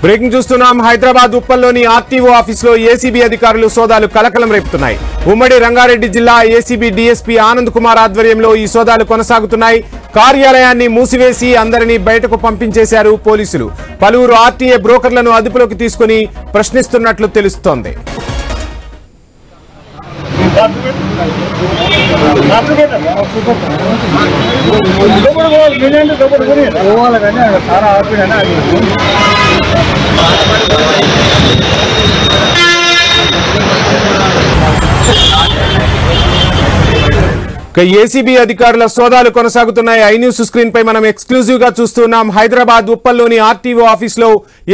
Breaking చూస్తున్నాం. Hyderabad ఉప్పల్లోని RTO ఆఫీసులో ACB అధికారులు సోదాలు కలకలం రేపుతున్నాయి. ఉమ్మడి రంగారెడ్డి జిల్లా ఏసీబీ డీఎస్పీ ఆనంద్ కుమార్ ఆధ్వర్యంలో ఈ సోదాలు కొనసాగుతున్నాయి. కార్యాలయాన్ని మూసివేసి అందరినీ బయటకు పంపించేశారు పోలీసులు. పలువురు ఆర్టీఏ బ్రోకర్లను అదుపులోకి తీసుకుని ప్రశ్నిస్తున్నట్లు తెలుస్తోంది. ఏసీబీ అధికారుల సోదాలు కొనసాగుతున్నాయి. ఐ న్యూస్ స్క్రీన్ పై మనం ఎక్స్క్లూజివ్ గా చూస్తున్నాం. హైదరాబాద్ ఉప్పల్లోని ఆర్టీఓ ఆఫీసులో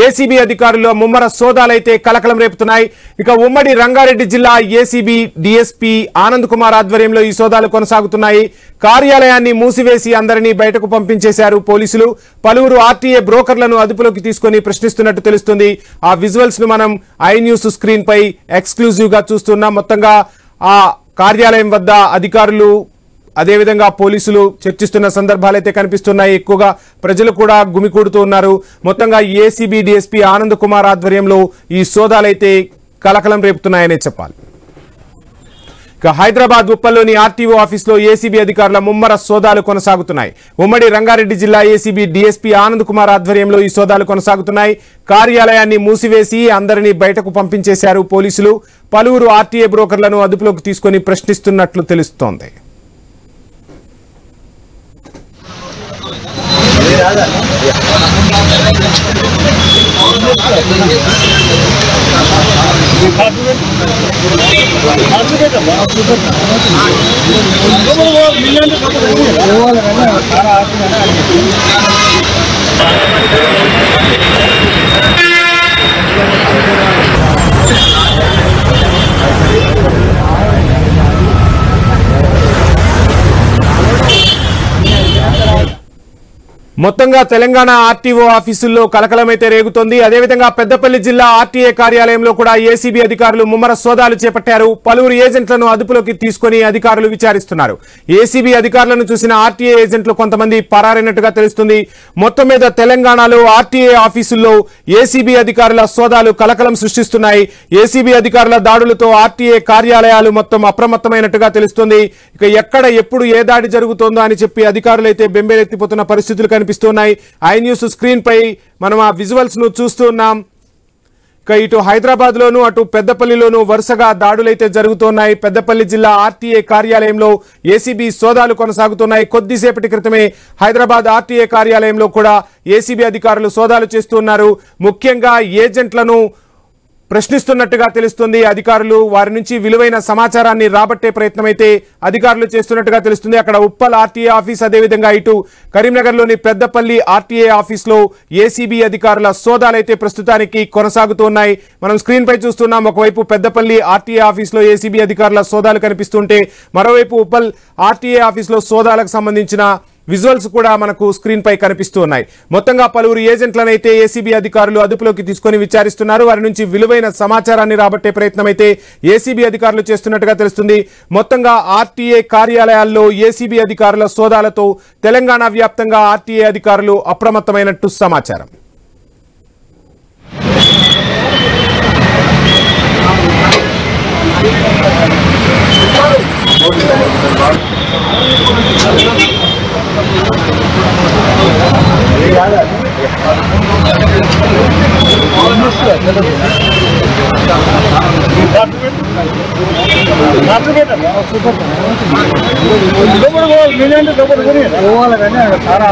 ఏసీబీ అధికారుల ముమ్మర సోదాలైతే కలకలం రేపుతున్నాయి. ఇక ఉమ్మడి రంగారెడ్డి జిల్లా ఏసీబీ డీఎస్పీ ఆనంద్ కుమార్ ఆధ్వర్యంలో ఈ సోదాలు కొనసాగుతున్నాయి. కార్యాలయాన్ని మూసివేసి అందరినీ బయటకు పంపించేశారు పోలీసులు. పలువురు ఆర్టీఏ బ్రోకర్లను అదుపులోకి తీసుకుని ప్రశ్నిస్తున్నట్టు తెలుస్తుంది. ఆ విజువల్స్ ను మనం ఐ న్యూస్ స్క్రీన్ పై ఎక్స్క్లూజివ్ గా చూస్తున్నాం. మొత్తంగా ఆ కార్యాలయం వద్ద అధికారులు అదేవిధంగా పోలీసులు చర్చిస్తున్న సందర్భాలైతే కనిపిస్తున్నాయి. ఎక్కువగా ప్రజలు కూడా గుమికూడుతూ ఉన్నారు. మొత్తంగా ఏసీబీ డీఎస్పీ ఆనంద్ కుమార్ ఆధ్వర్యంలో ఈ సోదాలైతే కలకలం రేపుతున్నాయనే చెప్పాలి. ఇక హైదరాబాద్ ఉప్పల్లోని ఆర్టీఓ ఆఫీసులో ఏసీబీ అధికారుల ముమ్మర సోదాలు కొనసాగుతున్నాయి. ఉమ్మడి రంగారెడ్డి జిల్లా ఏసీబీ డీఎస్పీ ఆనంద్ కుమార్ ఆధ్వర్యంలో ఈ సోదాలు కొనసాగుతున్నాయి. కార్యాలయాన్ని మూసివేసి అందరినీ బయటకు పంపించేశారు పోలీసులు. పలువురు ఆర్టీఏ బ్రోకర్లను అదుపులోకి తీసుకుని ప్రశ్నిస్తున్నట్లు తెలుస్తోంది. మొత్తంగా తెలంగాణ ఆర్టీఓ ఆఫీసుల్లో కలకలమైతే రేగుతోంది. అదేవిధంగా పెద్దపల్లి జిల్లా ఆర్టీఏ కార్యాలయంలో కూడా ఏసీబీ అధికారులు ముమ్మర సోదాలు చేపట్టారు. పలువురు ఏజెంట్లను అదుపులోకి తీసుకుని అధికారులు విచారిస్తున్నారు. ఏసీబీ అధికారులను చూసిన ఆర్టీఏ ఏజెంట్లు కొంతమంది పరారైనట్టుగా తెలుస్తుంది. మొత్తం మీద తెలంగాణలో ఆర్టీఏ ఆఫీసుల్లో ఏసీబీ అధికారుల సోదాలు కలకలం సృష్టిస్తున్నాయి. ఏసీబీ అధికారుల దాడులతో ఆర్టీఏ కార్యాలయాలు మొత్తం అప్రమత్తమైనట్టుగా తెలుస్తుంది. ఇక ఎక్కడ ఎప్పుడు ఏ దాడి జరుగుతోందో అని చెప్పి అధికారులైతే బెంబేలెత్తిపోతున్న పరిస్థితులు కనిపిస్తున్నాయి. ఐ న్యూస్ స్క్రీన్ పై మనం ఆ విజువల్స్ ను చూస్తున్నాం. ఇటు హైదరాబాద్ లోను అటు పెద్దపల్లిలోను వరుసగా దాడులైతే జరుగుతున్నాయి. పెద్దపల్లి జిల్లా ఆర్టీఏ కార్యాలయంలో ఏసీబీ సోదాలు కొనసాగుతున్నాయి. కొద్దిసేపటి క్రితమే హైదరాబాద్ ఆర్టీఏ కార్యాలయంలో కూడా ఏసీబీ అధికారులు సోదాలు చేస్తున్నారు. ముఖ్యంగా ఏజెంట్లను ప్రశ్నిస్తున్నట్టుగా తెలుస్తుంది. అధికారులు వారి నుంచి విలువైన సమాచారాన్ని రాబట్టే ప్రయత్నం అయితే అధికారులు చేస్తున్నట్టుగా తెలుస్తుంది. అక్కడ ఉప్పల్ ఆర్టీఏ ఆఫీస్ అదేవిధంగా ఇటు కరీంనగర్లోని పెద్దపల్లి ఆర్టీఏ ఆఫీస్లో ఏసీబీ అధికారుల సోదాలైతే ప్రస్తుతానికి కొనసాగుతున్నాయి. మనం స్క్రీన్ పై చూస్తున్నాం. ఒకవైపు పెద్దపల్లి ఆర్టీఏ ఆఫీస్లో ఏసీబీ అధికారుల సోదాలు కనిపిస్తుంటే మరోవైపు ఉప్పల్ ఆర్టీఏ ఆఫీస్లో సోదాలకు సంబంధించిన విజువల్స్ కూడా మనకు స్క్రీన్ పై కనిపిస్తూ ఉన్నాయి. మొత్తంగా పలువురు ఏజెంట్లను అయితే ఏసీబీ అధికారులు అదుపులోకి తీసుకుని విచారిస్తున్నారు. వారి నుంచి విలువైన సమాచారాన్ని రాబట్టే ప్రయత్నం అయితే ఏసీబీ అధికారులు చేస్తున్నట్టుగా తెలుస్తుంది. మొత్తంగా ఆర్టీఏ కార్యాలయాల్లో ఏసీబీ అధికారుల సోదాలతో తెలంగాణ వ్యాప్తంగా ఆర్టీఏ అధికారులు అప్రమత్తమైనట్టు సమాచారం. సారా